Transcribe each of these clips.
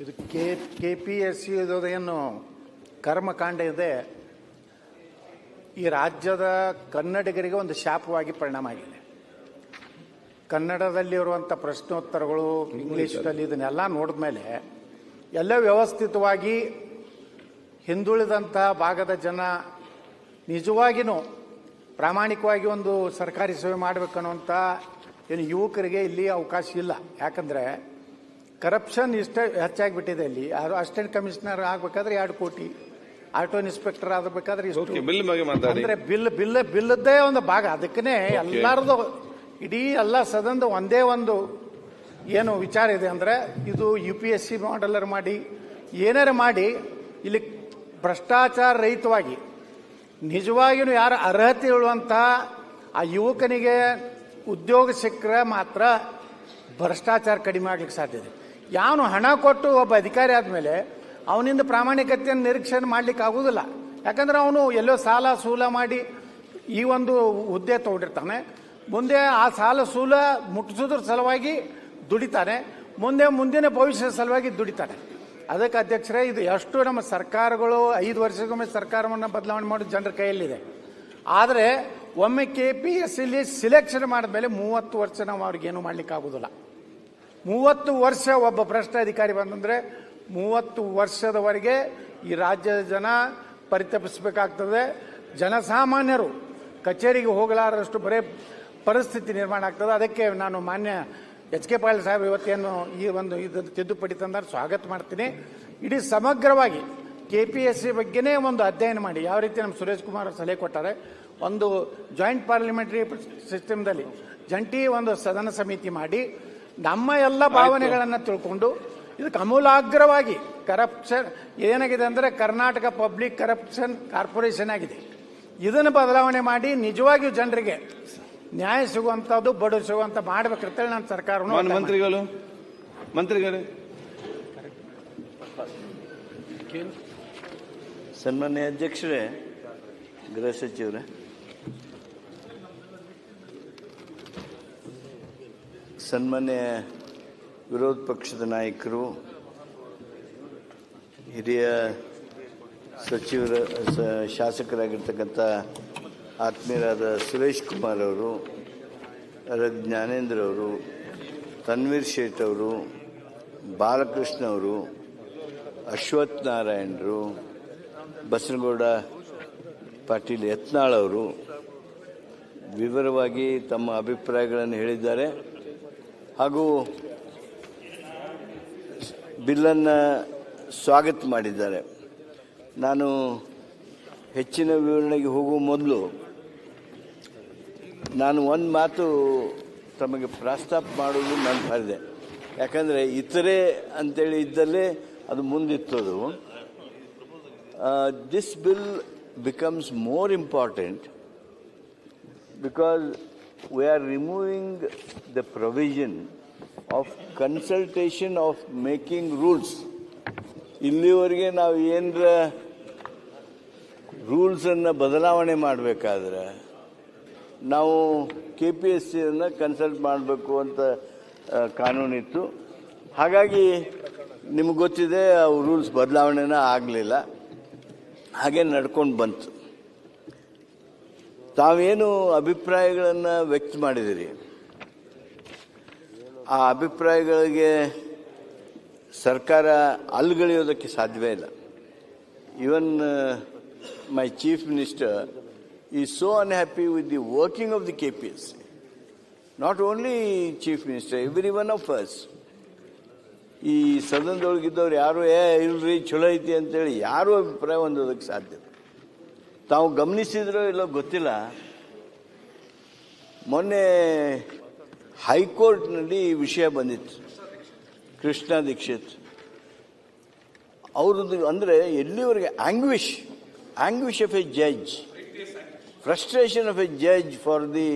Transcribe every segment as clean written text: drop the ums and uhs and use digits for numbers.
ಇದು KPSC ಏನು ಕರ್ಮಕಾಂಡ ಇದೆ, ಈ ರಾಜ್ಯದ ಕನ್ನಡಿಗರಿಗೆ ಒಂದು ಶಾಪವಾಗಿ ಪರಿಣಾಮ ಆಗಿದೆ. ಕನ್ನಡದಲ್ಲಿರುವಂಥ ಪ್ರಶ್ನೋತ್ತರಗಳು ಇಂಗ್ಲೀಷ್ನಲ್ಲಿ ಇದನ್ನೆಲ್ಲ ನೋಡಿದ ಮೇಲೆ ಎಲ್ಲ ವ್ಯವಸ್ಥಿತವಾಗಿ ಹಿಂದುಳಿದಂಥ ಭಾಗದ ಜನ ನಿಜವಾಗಿಯೂ ಪ್ರಾಮಾಣಿಕವಾಗಿ ಒಂದು ಸರ್ಕಾರಿ ಸೇವೆ ಮಾಡಬೇಕನ್ನುವಂಥ ಏನು ಯುವಕರಿಗೆ ಇಲ್ಲಿ ಅವಕಾಶ ಇಲ್ಲ. ಯಾಕಂದರೆ ಕರಪ್ಷನ್ ಇಷ್ಟ ಹೆಚ್ಚಾಗಿಬಿಟ್ಟಿದೆ. ಇಲ್ಲಿ ಯಾರು ಅಸಿಸ್ಟೆಂಟ್ ಕಮಿಷನರ್ ಆಗಬೇಕಾದ್ರೆ 2 ಕೋಟಿ, ಆಟೋ ಇನ್ಸ್ಪೆಕ್ಟರ್ ಆಗಬೇಕಾದ್ರೆ ಇಷ್ಟು, ಅಂದರೆ ಬಿಲ್ಲದ್ದೇ ಒಂದು ಭಾಗ. ಅದಕ್ಕೇ ಎಲ್ಲರದು ಇಡೀ ಎಲ್ಲ ಸದನದ ಒಂದೇ ಒಂದು ಏನು ವಿಚಾರ ಇದೆ ಅಂದರೆ ಇದು UPSC ಮಾಡೆಲ್ಲರ್ ಮಾಡಿ ಏನಾರ ಮಾಡಿ ಇಲ್ಲಿ ಭ್ರಷ್ಟಾಚಾರ ರಹಿತವಾಗಿ ನಿಜವಾಗಿಯೂ ಯಾರು ಅರ್ಹತೆ ಇರುವಂಥ ಆ ಯುವಕನಿಗೆ ಉದ್ಯೋಗ ಸಿಕ್ಕರೆ ಮಾತ್ರ ಭ್ರಷ್ಟಾಚಾರ ಕಡಿಮೆ ಆಗ್ಲಿಕ್ಕೆ ಸಾಧ್ಯ ಇದೆ. ಯಾವನು ಹಣ ಕೊಟ್ಟು ಒಬ್ಬ ಅಧಿಕಾರಿ ಆದಮೇಲೆ ಅವನಿಂದ ಪ್ರಾಮಾಣಿಕತೆಯನ್ನು ನಿರೀಕ್ಷೆ ಮಾಡ್ಲಿಕ್ಕೆ ಆಗೋದಿಲ್ಲ. ಯಾಕಂದ್ರೆ ಅವನು ಎಲ್ಲೋ ಸಾಲ ಸೂಲ ಮಾಡಿ ಈ ಒಂದು ಹುದ್ದೆ ತಗೊಂಡಿರ್ತಾನೆ. ಮುಂದೆ ಆ ಸಾಲ ಸೂಲ ಮುಟ್ಟಿಸೋದ್ರ ಸಲುವಾಗಿ ದುಡಿತಾನೆ, ಮುಂದಿನ ಭವಿಷ್ಯದ ಸಲುವಾಗಿ ದುಡಿತಾನೆ. ಅದಕ್ಕೆ ಅಧ್ಯಕ್ಷರೇ, ಇದು ಎಷ್ಟು ನಮ್ಮ ಸರ್ಕಾರಗಳು 5 ವರ್ಷಕ್ಕೊಮ್ಮೆ ಸರ್ಕಾರವನ್ನು ಬದಲಾವಣೆ ಮಾಡೋದು ಜನರ ಕೈಯಲ್ಲಿದೆ. ಆದರೆ ಒಮ್ಮೆ KPSCಲಿ ಸಿಲೆಕ್ಷನ್ ಮಾಡಿದ್ಮೇಲೆ 30 ವರ್ಷ ನಾವು ಅವ್ರಿಗೇನು ಮಾಡ್ಲಿಕ್ಕೆ ಆಗೋದಿಲ್ಲ. 30 ವರ್ಷ ಒಬ್ಬ ಭ್ರಷ್ಟ ಅಧಿಕಾರಿ ಬಂದಂದ್ರೆ 30 ವರ್ಷದವರೆಗೆ ಈ ರಾಜ್ಯದ ಜನ ಪರಿತಪಿಸಬೇಕಾಗ್ತದೆ. ಜನಸಾಮಾನ್ಯರು ಕಚೇರಿಗೆ ಹೋಗಲಾರದಷ್ಟು ಬರೇ ಪರಿಸ್ಥಿತಿ ನಿರ್ಮಾಣ ಆಗ್ತದೆ. ಅದಕ್ಕೆ ನಾನು ಮಾನ್ಯ HK ಪಾಟೀಲ್ ಸಾಹೇಬ್ ಇವತ್ತೇನು ಈ ಒಂದು ಇದು ತಿದ್ದುಪಡಿ ತಂದ್ರೆ ಸ್ವಾಗತ ಮಾಡ್ತೀನಿ. ಇಡೀ ಸಮಗ್ರವಾಗಿ KPSC ಬಗ್ಗೆನೇ ಒಂದು ಅಧ್ಯಯನ ಮಾಡಿ, ಯಾವ ರೀತಿ ನಮ್ಮ ಸುರೇಶ್ ಕುಮಾರ್ ಸಲಹೆ ಕೊಟ್ಟಾರೆ, ಒಂದು ಜಾಯಿಂಟ್ ಪಾರ್ಲಿಮೆಂಟರಿ ಸಿಸ್ಟಮ್ದಲ್ಲಿ ಜಂಟಿ ಒಂದು ಸದನ ಸಮಿತಿ ಮಾಡಿ ನಮ್ಮ ಎಲ್ಲ ಭಾವನೆಗಳನ್ನು ತಿಳ್ಕೊಂಡು ಇದಕ್ಕೆ ಅಮೂಲಾಗ್ರವಾಗಿ ಕರಪ್ಷನ್ ಏನಾಗಿದೆ ಅಂದರೆ ಕರ್ನಾಟಕ ಪಬ್ಲಿಕ್ ಕರಪ್ಷನ್ ಕಾರ್ಪೊರೇಷನ್ ಆಗಿದೆ. ಇದನ್ನು ಬದಲಾವಣೆ ಮಾಡಿ ನಿಜವಾಗಿಯೂ ಜನರಿಗೆ ನ್ಯಾಯ ಸಿಗುವಂಥದ್ದು, ಬಡ ಸಿಗುವಂಥ ಮಾಡ್ಬೇಕಿರ್ತೇಳಿ ನಾನು ಸರ್ಕಾರವನ್ನು ಮಂತ್ರಿಗಳೇ ಸನ್ಮಾನ್ಯ ಅಧ್ಯಕ್ಷರೇ, ಗೃಹ ಸಚಿವರೇ, ಸನ್ಮಾನ್ಯ ವಿರೋಧ ಪಕ್ಷದ ನಾಯಕರು, ಹಿರಿಯ ಸಚಿವರ ಶಾಸಕರಾಗಿರ್ತಕ್ಕಂಥ ಆತ್ಮೀಯರಾದ ಸುರೇಶ್ ಕುಮಾರ್ ಅವರು, ಜ್ಞಾನೇಂದ್ರ ಅವರು, ತನ್ವೀರ್ ಶೇಟ್ ಅವರು, ಬಾಲಕೃಷ್ಣ ಅವರು, ಅಶ್ವಥ್ ನಾರಾಯಣರು, ಬಸನಗೌಡ ಪಾಟೀಲ್ ಯತ್ನಾಳ್ ಅವರು ವಿವರವಾಗಿ ತಮ್ಮ ಅಭಿಪ್ರಾಯಗಳನ್ನು ಹೇಳಿದ್ದಾರೆ. ಹಾಗೂ ಬಿಲ್ಲನ್ನು ಸ್ವಾಗತ ಮಾಡಿದ್ದಾರೆ. ನಾನು ಹೆಚ್ಚಿನ ವಿವರಣೆಗೆ ಹೋಗುವ ಮೊದಲು ನಾನು ಒಂದು ಮಾತು ತಮಗೆ ಪ್ರಸ್ತಾಪ ಮಾಡೋದು ನಾನು ಬರೆದೆ. ಯಾಕಂದರೆ ಇತರೆ ಅಂತೇಳಿ ಇದ್ದಲ್ಲೇ ಅದು ಮುಂದಿತ್ತದು. This bill becomes more important because we are removing the provision of consultation of making rules. ಇಲ್ಲಿವರೆಗೆ ನಾವು ಏನರ ರೂಲ್ಸನ್ನು ಬದಲಾವಣೆ ಮಾಡಬೇಕಾದ್ರೆ ನಾವು KPSCಯನ್ನು ಕನ್ಸಲ್ಟ್ ಮಾಡಬೇಕು ಅಂತ ಕಾನೂನಿತ್ತು. ಹಾಗಾಗಿ ನಿಮಗೆ ಗೊತ್ತಿದೆ, ಅವು ರೂಲ್ಸ್ ಬದಲಾವಣೆನ ಆಗಲಿಲ್ಲ, ಹಾಗೆ ನಡ್ಕೊಂಡು ಬಂತು. ತಾವೇನು ಅಭಿಪ್ರಾಯಗಳನ್ನು ವ್ಯಕ್ತ ಮಾಡಿದಿರಿ, ಆ ಅಭಿಪ್ರಾಯಗಳಿಗೆ ಸರ್ಕಾರ ಅಲ್ಗಳೆಯೋದಕ್ಕೆ ಸಾಧ್ಯವೇ ಇಲ್ಲ. Even my chief minister is so unhappy with the working of the KPSC. Not only chief minister, every one of us. ಈ ಸದನದೊಳಗಿದ್ದವ್ರು ಯಾರು ಇಲ್ರಿ ಚಲೋ ಐತಿ ಅಂತೇಳಿ ಯಾರೂ ಅಭಿಪ್ರಾಯ ಹೊಂದೋದಕ್ಕೆ ಸಾಧ್ಯ. ತಾವು ಗಮನಿಸಿದ್ರೋ ಇಲ್ಲೋ ಗೊತ್ತಿಲ್ಲ, ಮೊನ್ನೆ ಹೈಕೋರ್ಟ್ನಲ್ಲಿ ಈ ವಿಷಯ ಬಂದಿತ್ತು. ಕೃಷ್ಣ ದೀಕ್ಷಿತ್ ಅವ್ರದ್ದು ಅಂದರೆ ಎಲ್ಲಿವರೆಗೆ anguish of a judge, frustration of a judge for the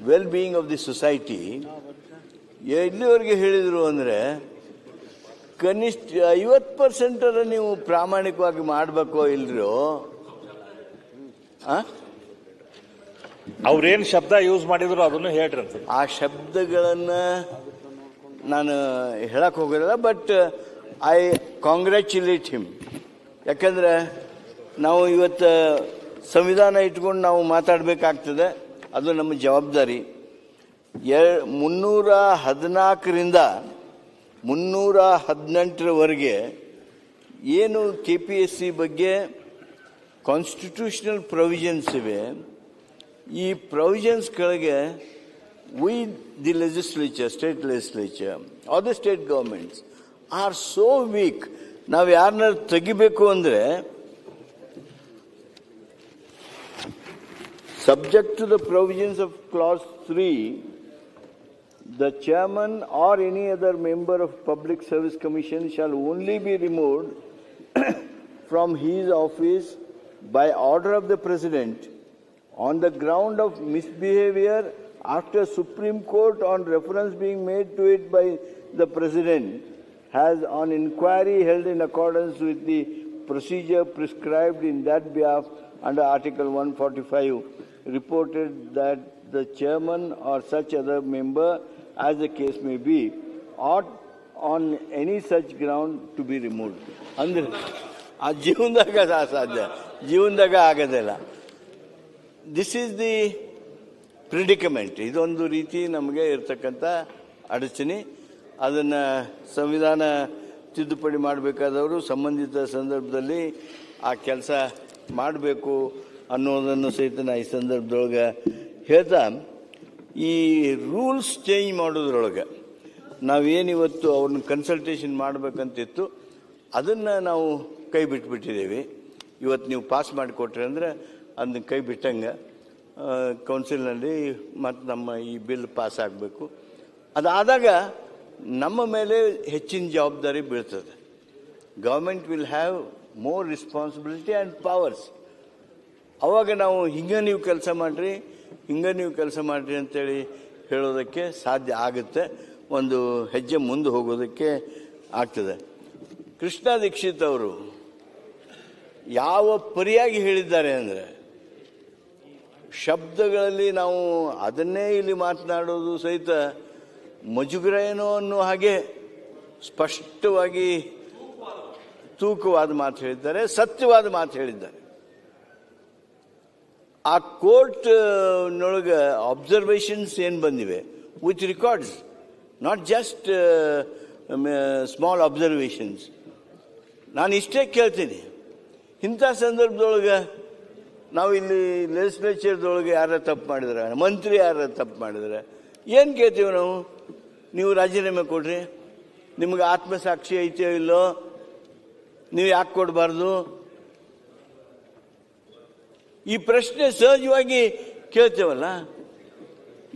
well being of the society, ಎಲ್ಲಿವರೆಗೆ ಹೇಳಿದರು ಅಂದರೆ ಕನಿಷ್ಠ 50% ನೀವು ಪ್ರಾಮಾಣಿಕವಾಗಿ ಮಾಡಬೇಕೋ ಇಲ್ರೋ. ಅವ್ರೇನು ಶಬ್ದ ಯೂಸ್ ಮಾಡಿದ್ರು ಅದನ್ನು ಹೇಳ್ರಿ ಅಂತ. ಆ ಶಬ್ದಗಳನ್ನು ನಾನು ಹೇಳಕ್ಕೆ ಹೋಗೋದಿಲ್ಲ. But I congratulate him. ಯಾಕಂದ್ರೆ ನಾವು ಇವತ್ತು ಸಂವಿಧಾನ ಇಟ್ಕೊಂಡು ನಾವು ಮಾತಾಡಬೇಕಾಗ್ತದೆ, ಅದು ನಮ್ಮ ಜವಾಬ್ದಾರಿ. 314ರಿಂದ 318ರವರೆಗೆ ಏನು KPSC ಬಗ್ಗೆ ಕಾನ್ಸ್ಟಿಟ್ಯೂಷನಲ್ ಪ್ರೊವಿಷನ್ಸ್ ಇವೆ, ಈ ಪ್ರೊವಿಷನ್ಸ್ ಕೆಳಗೆ we the legislature, state legislature or the state governments are so weak. ನಾವು ಯಾರನ್ನ ತೆಗಿಬೇಕು ಅಂದ್ರೆ subject to the provisions of clause 3, the chairman or any other member of Public Service Commission shall only be removed from his office by order of the President on the ground of misbehavior after Supreme Court on reference being made to it by the President has on inquiry held in accordance with the procedure prescribed in that behalf under Article 145 reported that the chairman or such other member as the case may be ought on any such ground to be removed. ಅಂದ್ರೆ ಆ ಜೀವನದಾಗ ಅಸಾಧ್ಯ, ಜೀವನದಾಗ ಆಗೋದಿಲ್ಲ. This is the predicament. ಇದೊಂದು ರೀತಿ ನಮಗೆ ಇರ್ತಕ್ಕಂಥ ಅಡಚಣೆ. ಅದನ್ನು ಸಂವಿಧಾನ ತಿದ್ದುಪಡಿ ಮಾಡಬೇಕಾದವರು ಸಂಬಂಧಿತ ಸಂದರ್ಭದಲ್ಲಿ ಆ ಕೆಲಸ ಮಾಡಬೇಕು ಅನ್ನೋದನ್ನು ಸಹಿತ ನಾ ಈ ಸಂದರ್ಭದೊಳಗೆ ಹೇಳ್ತಾ, ಈ ರೂಲ್ಸ್ ಚೇಂಜ್ ಮಾಡೋದ್ರೊಳಗೆ ನಾವೇನಿವತ್ತು ಅವ್ರನ್ನ ಕನ್ಸಲ್ಟೇಷನ್ ಮಾಡಬೇಕಂತಿತ್ತು ಅದನ್ನು ನಾವು ಕೈ ಬಿಟ್ಬಿಟ್ಟಿದ್ದೇವೆ. ಇವತ್ತು ನೀವು ಪಾಸ್ ಮಾಡಿಕೊಟ್ರಿ ಅಂದರೆ ಅದನ್ನ ಕೈ ಬಿಟ್ಟಂಗೆ ಕೌನ್ಸಿಲ್ನಲ್ಲಿ ಮತ್ತು ನಮ್ಮ ಈ ಬಿಲ್ ಪಾಸ್ ಆಗಬೇಕು. ಅದಾದಾಗ ನಮ್ಮ ಮೇಲೆ ಹೆಚ್ಚಿನ ಜವಾಬ್ದಾರಿ ಬೀಳ್ತದೆ. Government will have more responsibility and powers. ಅವಾಗ ನಾವು ಹಿಂಗೆ ನೀವು ಕೆಲಸ ಮಾಡಿರಿ, ಹಿಂಗೆ ನೀವು ಕೆಲಸ ಮಾಡಿರಿ ಅಂತೇಳಿ ಹೇಳೋದಕ್ಕೆ ಸಾಧ್ಯ ಆಗುತ್ತೆ, ಒಂದು ಹೆಜ್ಜೆ ಮುಂದೆ ಹೋಗೋದಕ್ಕೆ ಆಗ್ತದೆ. ಕೃಷ್ಣ ದೀಕ್ಷಿತ್ ಅವರು ಯಾವ ಪರಿಯಾಗಿ ಹೇಳಿದ್ದಾರೆ ಅಂದರೆ, ಶಬ್ದಗಳಲ್ಲಿ ನಾವು ಅದನ್ನೇ ಇಲ್ಲಿ ಮಾತನಾಡೋದು ಸಹಿತ ಮುಜುಗರ ಏನೋ ಅನ್ನೋ ಹಾಗೆ ಸ್ಪಷ್ಟವಾಗಿ ತೂಕವಾದ ಮಾತು ಹೇಳಿದ್ದಾರೆ, ಸತ್ಯವಾದ ಮಾತು ಹೇಳಿದ್ದಾರೆ. ಆ ಕೋರ್ಟ್ ನೊಳಗೆ ಅಬ್ಸರ್ವೇಷನ್ಸ್ ಏನು ಬಂದಿವೆ with records, not just small observations. ನಾನು ಇಷ್ಟೇ ಕೇಳ್ತೀನಿ, ಇಂಥ ಸಂದರ್ಭದೊಳಗೆ ನಾವು ಇಲ್ಲಿ ಲೆಜಿಸ್ಲೇಚರ್ದೊಳಗೆ ಯಾರ ತಪ್ಪು ಮಾಡಿದ್ರೆ, ಮಂತ್ರಿ ಯಾರ ತಪ್ಪು ಮಾಡಿದ್ರೆ ಏನು ಕೇಳ್ತೀವಿ ನಾವು? ನೀವು ರಾಜೀನಾಮೆ ಕೊಡ್ರಿ, ನಿಮಗೆ ಆತ್ಮಸಾಕ್ಷಿ ಐತೆಯೋ ಇಲ್ಲೋ, ನೀವು ಯಾಕೆ ಕೊಡಬಾರ್ದು? ಈ ಪ್ರಶ್ನೆ ಸಹಜವಾಗಿ ಕೇಳ್ತೇವಲ್ಲ.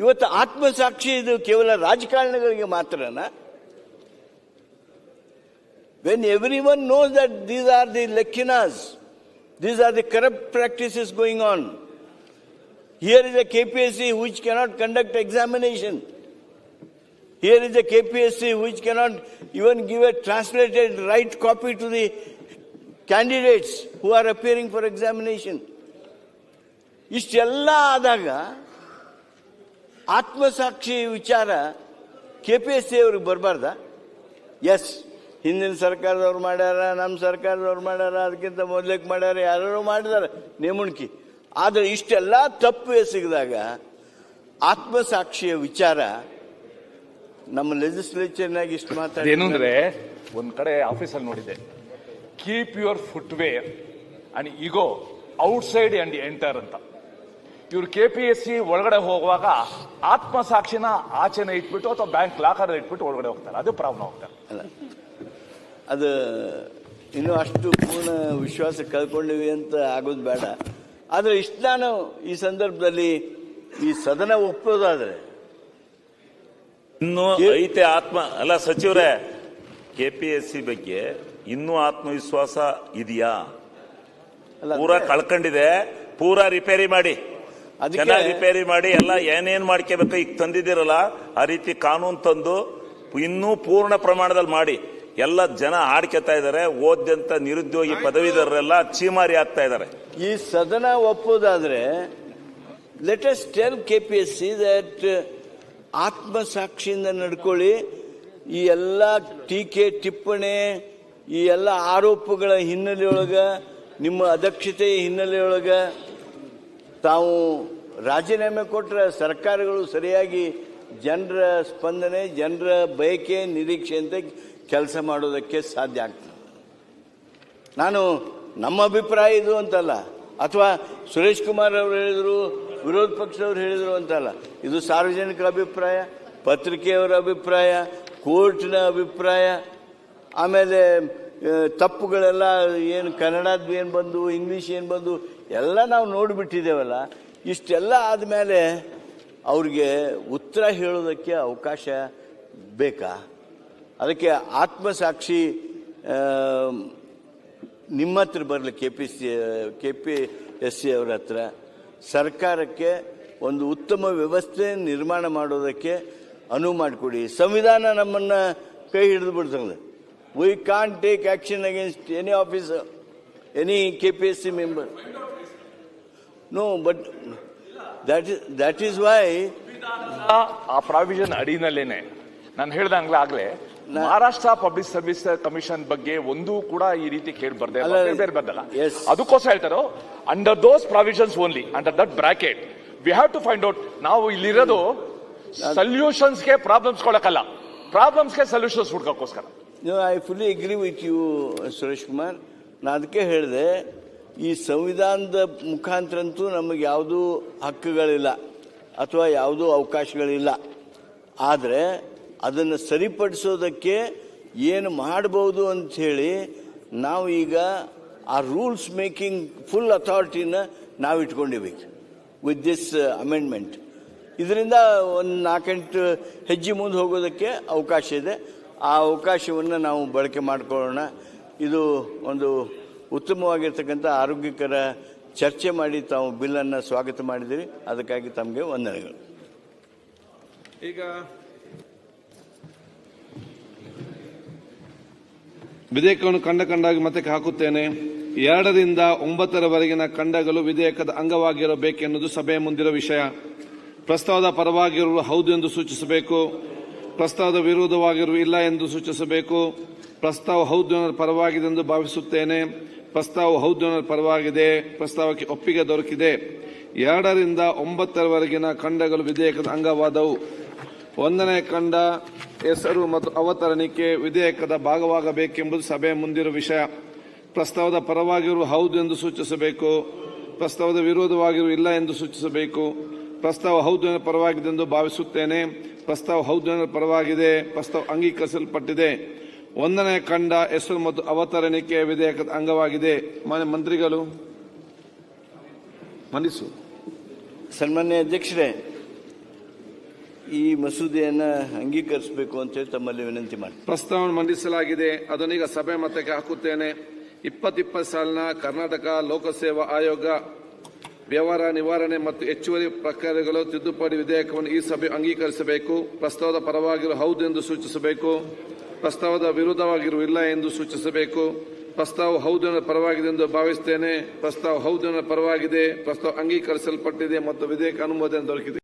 ಇವತ್ತು ಆತ್ಮಸಾಕ್ಷಿ ಇದು ಕೇವಲ ರಾಜಕಾರಣಿಗಳಿಗೆ ಮಾತ್ರನಾ? When everyone knows that these are the lekhinas, these are the corrupt practices going on. Here is a KPSC which cannot conduct examination. Here is a KPSC which cannot even give a translated right copy to the candidates who are appearing for examination. ಇಷ್ಟೆಲ್ಲ ಆದಾಗ ಆತ್ಮಸಾಕ್ಷಿ ವಿಚಾರ KPSC ಅವ್ರಿಗೆ ಬರಬಾರ್ದ? S, ಹಿಂದಿನ ಸರ್ಕಾರದವ್ರು ಮಾಡ್ಯಾರ, ನಮ್ಮ ಸರ್ಕಾರದವ್ರು ಮಾಡ್ಯಾರ, ಅದಕ್ಕಿಂತ ಮೊದಲಕ್ಕೆ ಮಾಡ್ಯಾರ, ಯಾರು ಮಾಡಿದಾರೆ ನೇಮಣಿಕೆ. ಆದರೆ ಇಷ್ಟೆಲ್ಲ ತಪ್ಪು ಎಸಗಿದಾಗ ಆತ್ಮಸಾಕ್ಷಿಯ ವಿಚಾರ ನಮ್ಮ ಲೆಜಿಸ್ಲೇಚರ್ನಾಗ ಇಷ್ಟು ಮಾತಾಡ ಏನು ಅಂದ್ರೆ, ಒಂದ್ ಕಡೆ ಆಫೀಸಲ್ಲಿ ನೋಡಿದ್ದೆ, keep your footwear and ego outside and enter ಅಂತ. ಇವ್ರು KPSC ಒಳಗಡೆ ಹೋಗುವಾಗ ಆತ್ಮಸಾಕ್ಷಿನ ಆಚೆನೆ ಇಟ್ಬಿಟ್ಟು ಅಥವಾ ಬ್ಯಾಂಕ್ ಲಾಕರ್ ಇಟ್ಬಿಟ್ಟು ಒಳಗಡೆ ಹೋಗ್ತಾರೆ. ಅದು ಪ್ರಾಬ್ಲಮ್ ಹೋಗ್ತಾರೆ. ಅಲ್ಲ, ಅದು ಇನ್ನೂ ಅಷ್ಟು ಪೂರ್ಣ ವಿಶ್ವಾಸ ಕಳ್ಕೊಂಡಿವಿ ಅಂತ ಆಗೋದು ಬೇಡ. ಆದರೆ ಇಷ್ಟು ನಾನು ಈ ಸಂದರ್ಭದಲ್ಲಿ ಈ ಸದನ ಒಪ್ಪೋದಾದ್ರೆ ಇನ್ನೂ ಐತೆ ಆತ್ಮ ಅಲ್ಲ ಸಚಿವರೇ, KPSC ಬಗ್ಗೆ ಇನ್ನೂ ಆತ್ಮವಿಶ್ವಾಸ ಇದೆಯಾ? ಪೂರಾ ಕಳ್ಕೊಂಡಿದೆ, ಪೂರಾ ರಿಪೇರಿ ಮಾಡಿ, ಚೆನ್ನಾಗಿ ರಿಪೇರಿ ಮಾಡಿ, ಎಲ್ಲ ಏನೇನ್ ಮಾಡ್ಕೋಬೇಕು ಈಗ ತಂದಿದ್ದೀರಲ್ಲ ಆ ರೀತಿ ಕಾನೂನು ತಂದು ಇನ್ನೂ ಪೂರ್ಣ ಪ್ರಮಾಣದಲ್ಲಿ ಮಾಡಿ. ಎಲ್ಲ ಜನ ಆಡ್ಕೊತಾ ಇದ್ದಾರೆ, ಓದ್ಯಂತ ನಿರುದ್ಯೋಗಿ ಪದವೀಧರರೆಲ್ಲ ಚೀಮಾರಿ ಆಗ್ತಾ ಇದ್ದಾರೆ. ಈ ಸದನ ಒಪ್ಪೋದಾದ್ರೆ let us tell KPSC that ಆತ್ಮಸಾಕ್ಷಿಯಿಂದ ನಡ್ಕೊಳ್ಳಿ. ಈ ಎಲ್ಲ ಟೀಕೆ ಟಿಪ್ಪಣಿ ಈ ಎಲ್ಲ ಆರೋಪಗಳ ಹಿನ್ನೆಲೆಯೊಳಗೆ, ನಿಮ್ಮ ಅದಕ್ಷತೆಯ ಹಿನ್ನೆಲೆಯೊಳಗೆ ತಾವು ರಾಜೀನಾಮೆ ಕೊಟ್ಟರೆ ಸರ್ಕಾರಗಳು ಸರಿಯಾಗಿ ಜನರ ಸ್ಪಂದನೆ, ಜನರ ಬಯಕೆ, ನಿರೀಕ್ಷೆಯಂತೆ ಕೆಲಸ ಮಾಡೋದಕ್ಕೆ ಸಾಧ್ಯ ಆಗ್ತದೆ. ನಾನು ನಮ್ಮ ಅಭಿಪ್ರಾಯ ಇದು ಅಂತಲ್ಲ, ಅಥವಾ ಸುರೇಶ್ ಕುಮಾರ್ ಅವರು ಹೇಳಿದರು, ವಿರೋಧ ಪಕ್ಷದವರು ಹೇಳಿದರು ಅಂತಲ್ಲ. ಇದು ಸಾರ್ವಜನಿಕರ ಅಭಿಪ್ರಾಯ, ಪತ್ರಿಕೆಯವರ ಅಭಿಪ್ರಾಯ, ಕೋರ್ಟ್ನ ಅಭಿಪ್ರಾಯ. ಆಮೇಲೆ ತಪ್ಪುಗಳೆಲ್ಲ ಏನು ಕನ್ನಡದ್ದು ಏನು ಬಂದು, ಇಂಗ್ಲೀಷ್ ಏನು ಬಂದು ಎಲ್ಲ ನಾವು ನೋಡಿಬಿಟ್ಟಿದ್ದೇವಲ್ಲ. ಇಷ್ಟೆಲ್ಲ ಆದಮೇಲೆ ಅವ್ರಿಗೆ ಉತ್ತರ ಹೇಳೋದಕ್ಕೆ ಅವಕಾಶ ಬೇಕಾ? ಅದಕ್ಕೆ ಆತ್ಮಸಾಕ್ಷಿ ನಿಮ್ಮ ಹತ್ರ ಬರಲಿ, KPSC ಅವರ ಹತ್ರ. ಸರ್ಕಾರಕ್ಕೆ ಒಂದು ಉತ್ತಮ ವ್ಯವಸ್ಥೆ ನಿರ್ಮಾಣ ಮಾಡೋದಕ್ಕೆ ಅನುವು ಮಾಡಿಕೊಡಿ. ಸಂವಿಧಾನ ನಮ್ಮನ್ನು ಕೈ ಹಿಡಿದು ಬಿಡ್ತಂಗೆ. We can't take action against any officer, any KPSC member. No, but that is why ಆ ಪ್ರಾವಿಷನ್ ಅಡಿನಲ್ಲೇನೆ ನಾನು ಹೇಳ್ದಂಗ್ಲೇ ಆಗ್ಲೇ ಮಹಾರಾಷ್ಟ್ರ ಪಬ್ಲಿಕ್ ಸರ್ವಿಸ್ ಕಮಿಷನ್ ಬಗ್ಗೆ ಒಂದು ಕೂಡ ಈ ರೀತಿ ಕೇಳಿ ಬರ್ದಲ್ಲ. ಅದಕ್ಕೋಸ್ಕರ ಹೇಳ್ತಾರೋ, under those provisions only, under that bracket we have to find out. ನಾವು ಇಲ್ಲಿರೋದು ಸೊಲ್ಯೂಷನ್ಸ್ಗೆ ಪ್ರಾಬ್ಲಮ್ಸ್ ಕೊಡಕ್ಕಲ್ಲ, ಪ್ರಾಬ್ಲಮ್ಸ್ಗೆ ಸೊಲ್ಯೂಷನ್ಸ್ ಹುಡ್ಕೋಕ್ಕೋಸ್ಕರ. I fully agree with you Suresh Kumar. ನಾನು ಅದಕ್ಕೆ ಹೇಳಿದೆ, ಈ ಸಂವಿಧಾನದ ಮುಖಾಂತರಂತೂ ನಮಗೆ ಯಾವುದೂ ಹಕ್ಕುಗಳಿಲ್ಲ ಅಥವಾ ಯಾವುದೂ ಅವಕಾಶಗಳಿಲ್ಲ. ಆದರೆ ಅದನ್ನು ಸರಿಪಡಿಸೋದಕ್ಕೆ ಏನು ಮಾಡ್ಬೋದು ಅಂಥೇಳಿ ನಾವು ಈಗ ಆ ರೂಲ್ಸ್ ಮೇಕಿಂಗ್ ಫುಲ್ ಅಥಾರಿಟಿನ ನಾವು ಇಟ್ಕೊಂಡಿವಿ ವಿತ್ ದಿಸ್ ಅಮೆಂಡ್ಮೆಂಟ್. ಇದರಿಂದ ಒಂದು 4-8 ಹೆಜ್ಜೆ ಮುಂದೆ ಹೋಗೋದಕ್ಕೆ ಅವಕಾಶ ಇದೆ. ಆ ಅವಕಾಶವನ್ನು ನಾವು ಬಳಕೆ ಮಾಡಿಕೊಳ್ಳೋಣ. ಇದು ಒಂದು ಉತ್ತಮವಾಗಿರ್ತಕ್ಕಂಥ ಆರೋಗ್ಯಕರ ಚರ್ಚೆ ಮಾಡಿ ತಾವು ಬಿಲ್ಲನ್ನು ಸ್ವಾಗತ ಮಾಡಿದಿರಿ, ಅದಕ್ಕಾಗಿ ತಮಗೆ ವಂದನೆಗಳು. ಈಗ ವಿಧೇಯಕವನ್ನು ಖಂಡಾಗಿ ಮತಕ್ಕೆ ಹಾಕುತ್ತೇನೆ. 2ರಿಂದ 9ರವರೆಗಿನ ಖಂಡಗಳು ವಿಧೇಯಕದ ಅಂಗವಾಗಿರಬೇಕೆನ್ನುವುದು ಸಭೆಯ ಮುಂದಿರುವ ವಿಷಯ. ಪ್ರಸ್ತಾವದ ಪರವಾಗಿರುವ ಹೌದು ಎಂದು ಸೂಚಿಸಬೇಕು. ಪ್ರಸ್ತಾವದ ವಿರೋಧವಾಗಿರುವ ಇಲ್ಲ ಎಂದು ಸೂಚಿಸಬೇಕು. ಪ್ರಸ್ತಾವ ಹೌದು ಅನ್ನೋದು ಪರವಾಗಿದೆ ಎಂದು ಭಾವಿಸುತ್ತೇನೆ. ಪ್ರಸ್ತಾವ ಹೌದು ಅನ್ನೋದು ಪರವಾಗಿದೆ. ಪ್ರಸ್ತಾವಕ್ಕೆ ಒಪ್ಪಿಗೆ ದೊರಕಿದೆ. 2ರಿಂದ 9ರವರೆಗಿನ ಖಂಡಗಳು ವಿಧೇಯಕದ ಅಂಗವಾದವು. 1ನೇ ಖಂಡ ಹೆಸರು ಮತ್ತು ಅವತರಣಿಕೆ ವಿಧೇಯಕದ ಭಾಗವಾಗಬೇಕೆಂಬುದು ಸಭೆಯ ಮುಂದಿರುವ ವಿಷಯ. ಪ್ರಸ್ತಾವದ ಪರವಾಗಿರುವ ಹೌದು ಎಂದು ಸೂಚಿಸಬೇಕು. ಪ್ರಸ್ತಾವದ ವಿರೋಧವಾಗಿರುವ ಇಲ್ಲ ಎಂದು ಸೂಚಿಸಬೇಕು. ಪ್ರಸ್ತಾವ ಹೌದು ಅನ್ನೋದು ಪರವಾಗಿದೆ ಎಂದು ಭಾವಿಸುತ್ತೇನೆ. ಪ್ರಸ್ತಾವ ಹೌದು ಅನ್ನೋದು ಪರವಾಗಿದೆ. ಪ್ರಸ್ತಾವ ಅಂಗೀಕರಿಸಲ್ಪಟ್ಟಿದೆ. 1ನೇ ಖಂಡ ಹೆಸರು ಮತ್ತು ಅವತರಣಿಕೆ ವಿಧೇಯಕದ ಅಂಗವಾಗಿದೆ. ಮಾನ್ಯ ಮಂತ್ರಿಗಳು ಮಂಡಿಸು. ಸನ್ಮಾನ್ಯ ಅಧ್ಯಕ್ಷರೇ, ಈ ಮಸೂದೆಯನ್ನು ಅಂಗೀಕರಿಸಬೇಕು ಅಂತೇಳಿ ತಮ್ಮಲ್ಲಿ ವಿನಂತಿ ಮಾಡಿ ಪ್ರಸ್ತಾವನೆ ಮಂಡಿಸಲಾಗಿದೆ. ಅದನ್ನೀಗ ಸಭೆ ಮತಕ್ಕೆ ಹಾಕುತ್ತೇನೆ. 2020 ಸಾಲಿನ ಕರ್ನಾಟಕ ಲೋಕಸೇವಾ ಆಯೋಗ ವ್ಯವಹಾರ ನಿವಾರಣೆ ಮತ್ತು ಹೆಚ್ಚುವರಿ ಪ್ರಕ್ರಿಯೆಗಳು ತಿದ್ದುಪಡಿ ವಿಧೇಯಕವನ್ನು ಈ ಸಭೆ ಅಂಗೀಕರಿಸಬೇಕು. ಪ್ರಸ್ತಾವದ ಪರವಾಗಿರುವ ಹೌದು ಎಂದು ಸೂಚಿಸಬೇಕು. ಪ್ರಸ್ತಾವದ ವಿರೋಧವಾಗಿರುವ ಇಲ್ಲ ಎಂದು ಸೂಚಿಸಬೇಕು. ಪ್ರಸ್ತಾವ ಹೌದು ಅನ್ನೋ ಪರವಾಗಿದೆ ಎಂದು ಭಾವಿಸುತ್ತೇನೆ. ಪ್ರಸ್ತಾವ ಹೌದು ಅನ್ನೋ ಪರವಾಗಿದೆ. ಪ್ರಸ್ತಾವ ಅಂಗೀಕರಿಸಲ್ಪಟ್ಟಿದೆ ಮತ್ತು ವಿಧೇಯಕ ಅನುಮೋದನೆ ದೊರಕಿದೆ.